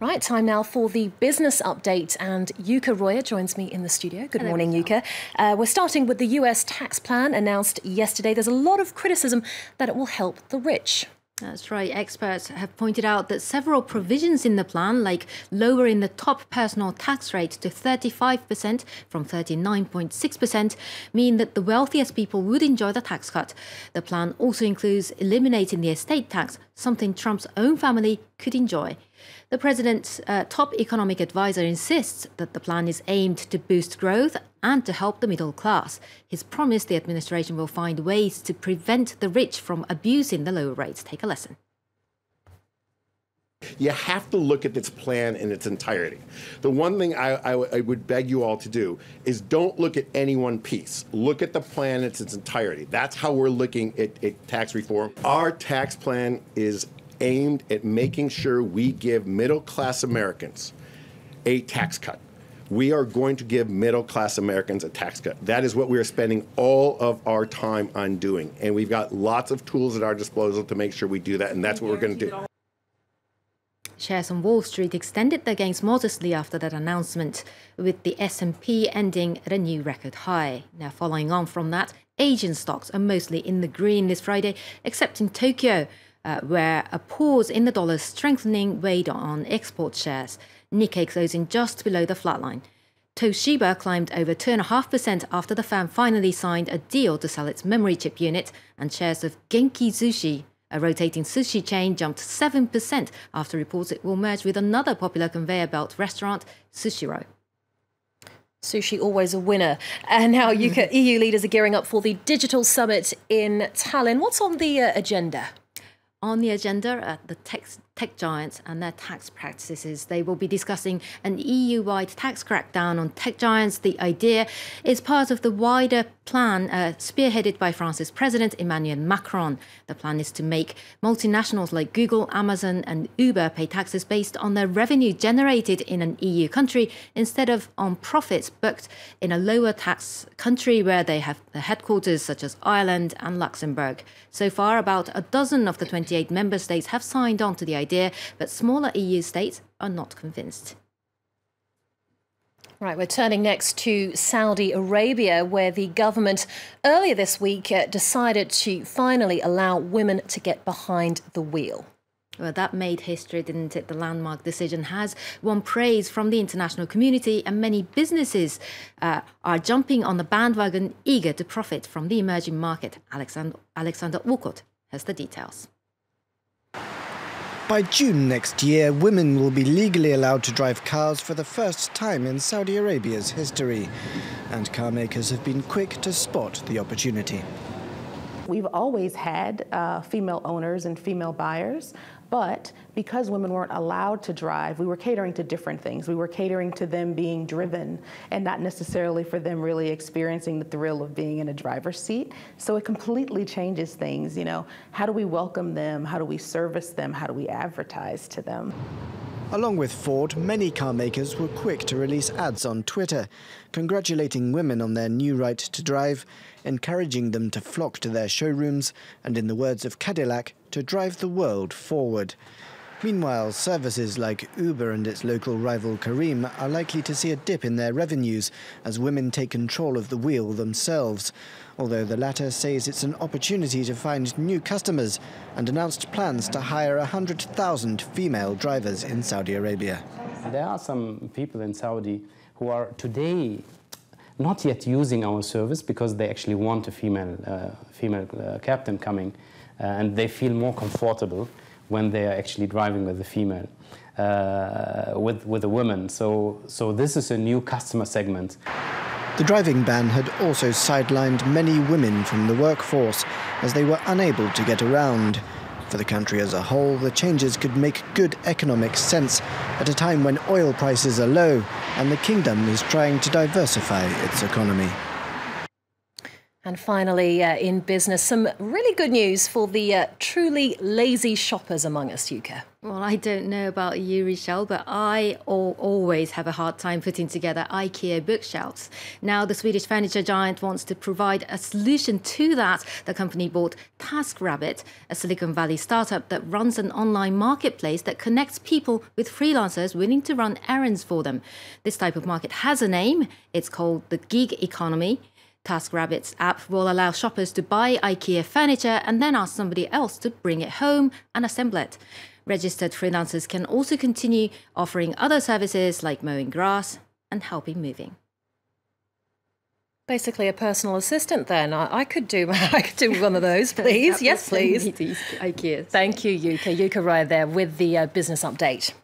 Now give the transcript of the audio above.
Right, time now for the business update, and Yuka Roya joins me in the studio. Good morning, Yuka. We're starting with the US tax plan announced yesterday. There's a lot of criticism that it will help the rich. That's right. Experts have pointed out that several provisions in the plan, like lowering the top personal tax rate to 35% from 39.6%, mean that the wealthiest people would enjoy the tax cut. The plan also includes eliminating the estate tax, something Trump's own family could enjoy. The president's top economic advisor insists that the plan is aimed to boost growth and to help the middle class. He's promised the administration will find ways to prevent the rich from abusing the lower rates. Take a listen. You have to look at this plan in its entirety. The one thing I would beg you all to do is don't look at any one piece. Look at the plan in its entirety. That's how we're looking at tax reform. Our tax plan is aimed at making sure we give middle-class Americans a tax cut. We are going to give middle-class Americans a tax cut. That is what we are spending all of our time on doing. And we've got lots of tools at our disposal to make sure we do that, and that's what we're going to do. Shares on Wall Street extended their gains modestly after that announcement, with the S&P ending at a new record high. Now, following on from that, Asian stocks are mostly in the green this Friday, except in Tokyo, where a pause in the dollar's strengthening weighed on export shares. Nikkei closing just below the flatline. Toshiba climbed over 2.5% after the firm finally signed a deal to sell its memory chip unit, and shares of Genki Sushi, a rotating sushi chain, jumped 7% after reports it will merge with another popular conveyor belt restaurant, Sushiro. Sushi, always a winner. And now Yuka, EU leaders are gearing up for the digital summit in Tallinn. What's on the agenda? On the agenda are the tech giants and their tax practices. They will be discussing an EU-wide tax crackdown on tech giants. The idea is part of the wider plan spearheaded by France's President Emmanuel Macron. The plan is to make multinationals like Google, Amazon and Uber pay taxes based on their revenue generated in an EU country instead of on profits booked in a lower tax country where they have their headquarters, such as Ireland and Luxembourg. So far, about a dozen of the 28 member states have signed on to the idea, but smaller EU states are not convinced. Right, we're turning next to Saudi Arabia, where the government earlier this week decided to finally allow women to get behind the wheel. Well, that made history, didn't it? The landmark decision has won praise from the international community, and many businesses are jumping on the bandwagon, eager to profit from the emerging market. Alexander Wukot has the details. By June next year, women will be legally allowed to drive cars for the first time in Saudi Arabia's history. And car makers have been quick to spot the opportunity. We've always had female owners and female buyers, but because women weren't allowed to drive, we were catering to different things. We were catering to them being driven and not necessarily for them really experiencing the thrill of being in a driver's seat. So it completely changes things. You know, how do we welcome them? How do we service them? How do we advertise to them? Along with Ford, many car makers were quick to release ads on Twitter, congratulating women on their new right to drive, encouraging them to flock to their showrooms, and in the words of Cadillac, to drive the world forward. Meanwhile, services like Uber and its local rival Careem are likely to see a dip in their revenues as women take control of the wheel themselves, although the latter says it's an opportunity to find new customers and announced plans to hire 100,000 female drivers in Saudi Arabia. There are some people in Saudi who are today not yet using our service because they actually want a female captain coming, and they feel more comfortable when they are actually driving with a female, with a woman. So this is a new customer segment. The driving ban had also sidelined many women from the workforce as they were unable to get around. For the country as a whole, the changes could make good economic sense at a time when oil prices are low and the kingdom is trying to diversify its economy. And finally, in business, some really good news for the truly lazy shoppers among us, Yuka. Well, I don't know about you, Rochelle, but I always have a hard time putting together IKEA bookshelves. Now, the Swedish furniture giant wants to provide a solution to that. The company bought TaskRabbit, a Silicon Valley startup that runs an online marketplace that connects people with freelancers willing to run errands for them. This type of market has a name. It's called the gig economy. TaskRabbit's app will allow shoppers to buy IKEA furniture and then ask somebody else to bring it home and assemble it. Registered freelancers can also continue offering other services like mowing grass and helping moving. Basically a personal assistant then. I could do one of those, please. Yes, please. IKEA. Thank you, Yuka. Yuka Roya there with the business update.